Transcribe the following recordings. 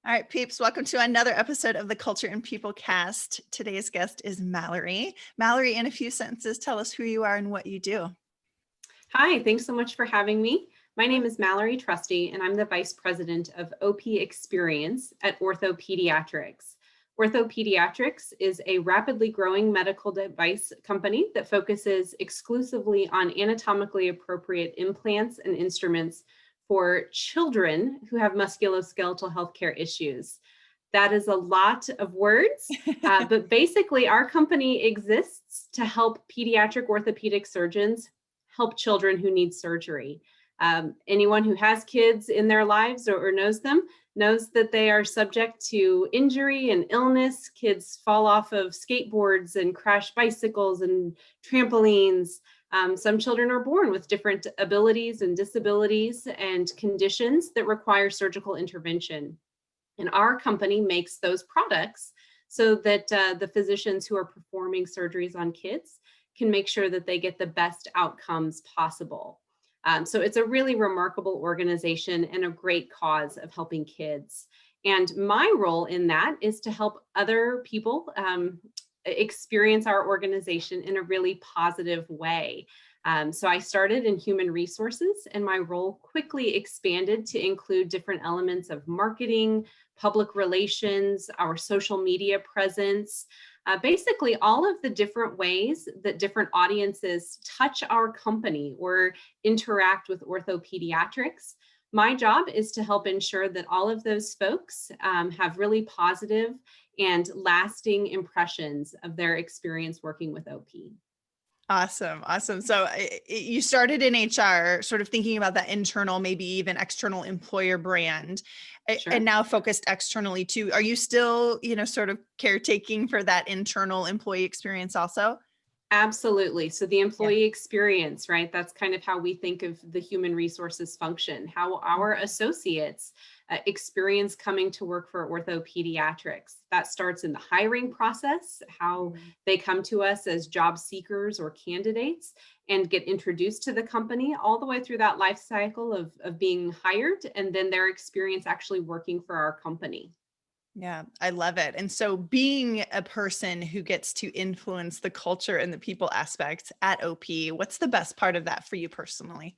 All right, peeps, welcome to another episode of the Culture and People Cast. Today's guest is Mallory. Mallory, in a few sentences, tell us who you are and what you do. Hi, thanks so much for having me. My name is Mallory Trusty, and I'm the Vice President of OP Experience at Ortho Pediatrics. Ortho Pediatrics is a rapidly growing medical device company that focuses exclusively on anatomically appropriate implants and instruments for children who have musculoskeletal healthcare issues. That is a lot of words, but basically our company exists to help pediatric orthopedic surgeons help children who need surgery. Anyone who has kids in their lives or knows them knows that they are subject to injury and illness. Kids fall off of skateboards and crash bicycles and trampolines. Some children are born with different abilities and disabilities and conditions that require surgical intervention. And our company makes those products so that the physicians who are performing surgeries on kids can make sure that they get the best outcomes possible. So it's a really remarkable organization and a great cause of helping kids. And my role in that is to help other people experience our organization in a really positive way. So I started in human resources, and my role quickly expanded to include different elements of marketing, public relations, our social media presence, basically all of the different ways that different audiences touch our company or interact with Ortho Pediatrics. My job is to help ensure that all of those folks have really positive and lasting impressions of their experience working with OP. Awesome. Awesome. So you started in HR, sort of thinking about that internal, maybe even external employer brand, Sure. and now focused externally too. Are you still, sort of caretaking for that internal employee experience also? Absolutely. So the employee experience, right? That's kind of how we think of the human resources function, how our associates experience coming to work for Ortho Pediatrics. That starts in the hiring process, how they come to us as job seekers or candidates and get introduced to the company, all the way through that life cycle of being hired, and then their experience actually working for our company. Yeah, I love it. And so being a person who gets to influence the culture and the people aspect at OP, what's the best part of that for you personally?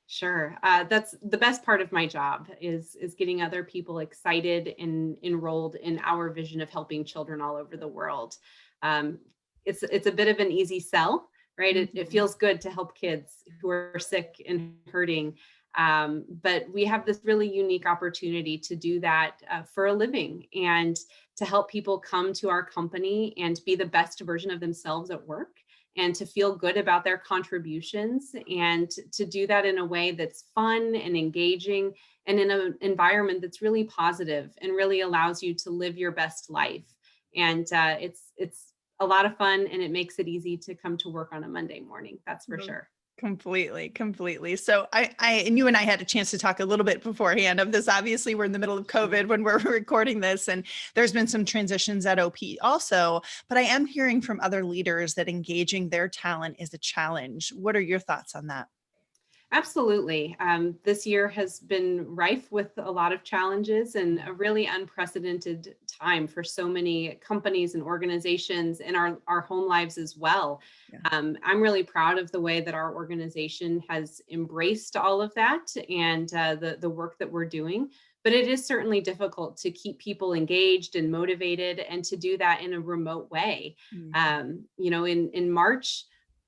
Sure. That's the best part of my job is getting other people excited and enrolled in our vision of helping children all over the world. Um, it's a bit of an easy sell, right? It feels good to help kids who are sick and hurting. But we have this really unique opportunity to do that for a living and to help people come to our company and be the best version of themselves at work and to feel good about their contributions and to do that in a way that's fun and engaging and in an environment that's really positive and really allows you to live your best life. And it's a lot of fun, and it makes it easy to come to work on a Monday morning. That's for sure. Completely. So and you and I had a chance to talk a little bit beforehand of this. Obviously, we're in the middle of COVID when we're recording this, and there's been some transitions at OP also, but I am hearing from other leaders that engaging their talent is a challenge. What are your thoughts on that? Absolutely. This year has been rife with a lot of challenges and a really unprecedented time for so many companies and organizations in our home lives as well. Yeah. I'm really proud of the way that our organization has embraced all of that and the work that we're doing. But it is certainly difficult to keep people engaged and motivated and to do that in a remote way. In March,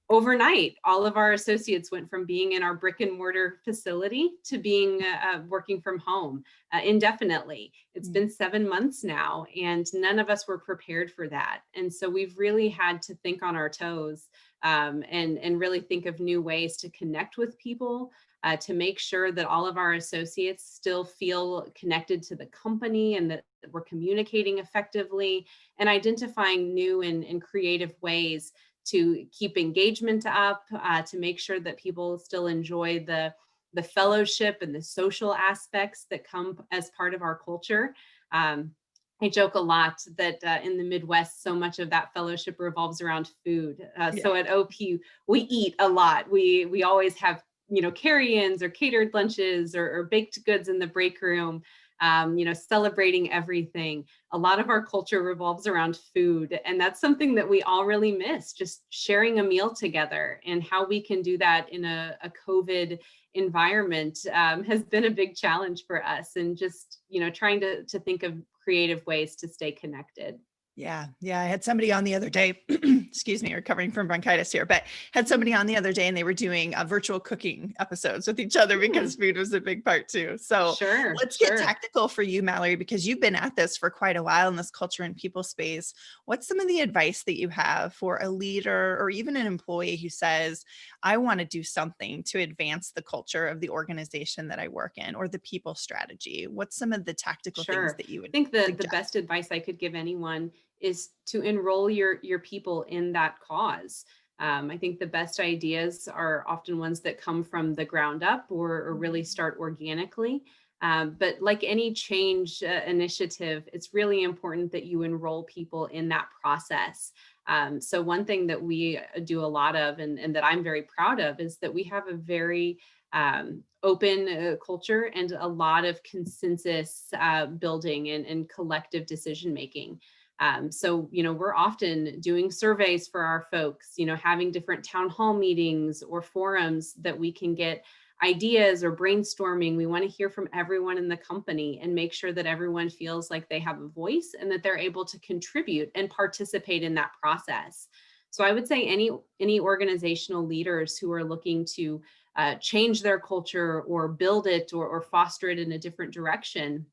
overnight, all of our associates went from being in our brick and mortar facility to being working from home indefinitely. It's been 7 months now, and none of us were prepared for that. And so we've really had to think on our toes and really think of new ways to connect with people, to make sure that all of our associates still feel connected to the company and that we're communicating effectively and identifying new and creative ways to keep engagement up, to make sure that people still enjoy the fellowship and the social aspects that come as part of our culture. I joke a lot that in the Midwest, so much of that fellowship revolves around food. So at OP, we eat a lot. We always have carry-ins or catered lunches or baked goods in the break room. celebrating everything. A lot of our culture revolves around food, and that's something that we all really miss, just sharing a meal together. And how we can do that in a COVID environment has been a big challenge for us, and just, trying to think of creative ways to stay connected. Yeah. Yeah. I had somebody on the other day, excuse me, recovering from bronchitis here, but had somebody on the other day and they were doing virtual cooking episodes with each other because food was a big part too. So Sure, let's get sure. tactical for you, Mallory, because you've been at this for quite a while in this culture and people space. What's some of the advice that you have for a leader or even an employee who says, I want to do something to advance the culture of the organization that I work in or the people strategy? What's some of the tactical things Sure. that you I would think the best suggest? advice I could give anyone is to enroll your people in that cause. I think the best ideas are often ones that come from the ground up, or really start organically. But like any change initiative, it's really important that you enroll people in that process. So one thing that we do a lot of, and that I'm very proud of, is that we have a very open culture and a lot of consensus building and collective decision making. So, we're often doing surveys for our folks, having different town hall meetings or forums that we can get ideas or brainstorming. We want to hear from everyone in the company and make sure that everyone feels like they have a voice and that they're able to contribute and participate in that process. So I would say any organizational leaders who are looking to change their culture or build it, or foster it in a different direction,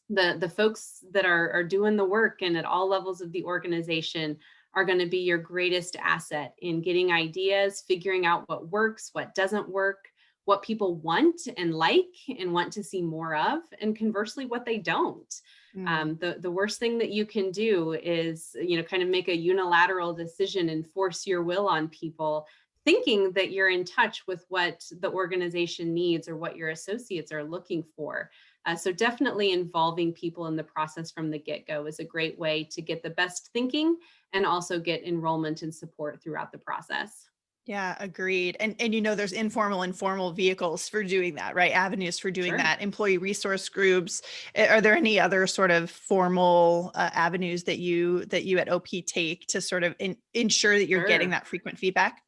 the folks that are doing the work and at all levels of the organization are going to be your greatest asset in getting ideas, figuring out what works, what doesn't work, what people want and like and want to see more of, and conversely, what they don't. Mm. The worst thing that you can do is, kind of make a unilateral decision and force your will on people, thinking that you're in touch with what the organization needs or what your associates are looking for. So definitely involving people in the process from the get-go is a great way to get the best thinking and also get enrollment and support throughout the process. Yeah, agreed. And there's informal and formal vehicles for doing that, right? Avenues for doing Sure. that. Employee resource groups. Are there any other sort of formal avenues that you at OP take to sort of ensure that you're getting Sure. that frequent feedback?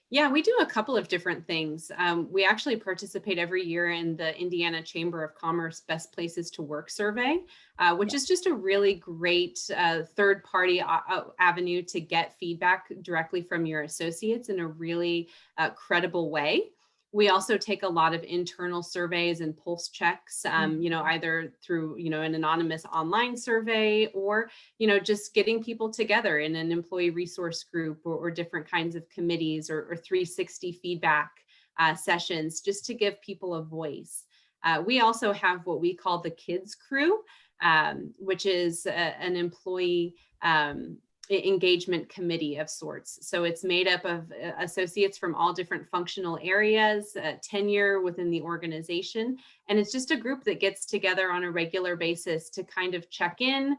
Yeah, we do a couple of different things. We actually participate every year in the Indiana Chamber of Commerce Best Places to Work survey, which Yeah. is just a really great third party avenue to get feedback directly from your associates in a really credible way. We also take a lot of internal surveys and pulse checks, Mhm. either through, an anonymous online survey, or just getting people together in an employee resource group, or different kinds of committees, or 360 feedback sessions, just to give people a voice. We also have what we call the Kids Crew, which is an employee engagement committee of sorts. So it's made up of associates from all different functional areas, tenure within the organization. And it's just a group that gets together on a regular basis to kind of check in,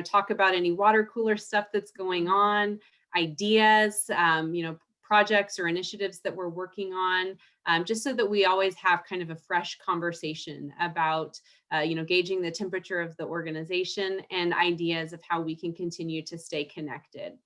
talk about any water cooler stuff that's going on, ideas, projects or initiatives that we're working on, just so that we always have kind of a fresh conversation about, gauging the temperature of the organization and ideas of how we can continue to stay connected.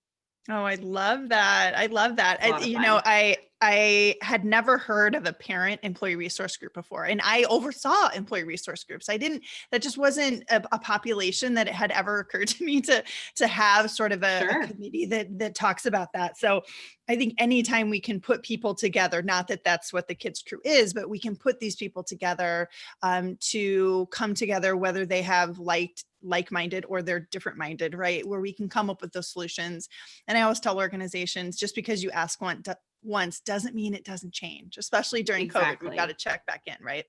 Oh, I love that. I love that. It's a lot of fun. I had never heard of a parent employee resource group before, and I oversaw employee resource groups. That just wasn't a population that it had ever occurred to me to have sort of a Sure. committee that talks about that. So I think anytime we can put people together, not that that's what the kids crew is, but we can put these people together to come together, whether they have like-minded or they're different minded, right? Where we can come up with those solutions. And I always tell organizations, just because you ask once doesn't mean it doesn't change, especially during COVID. We've got to Exactly. check back in, right?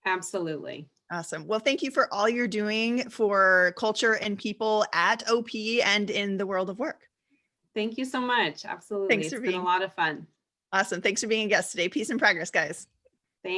Absolutely. Awesome. Well, thank you for all you're doing for culture and people at OP and in the world of work. Thank you so much. Absolutely. Thanks It's for been a being lot of fun. awesome. Thanks for being a guest today. Peace and progress, guys.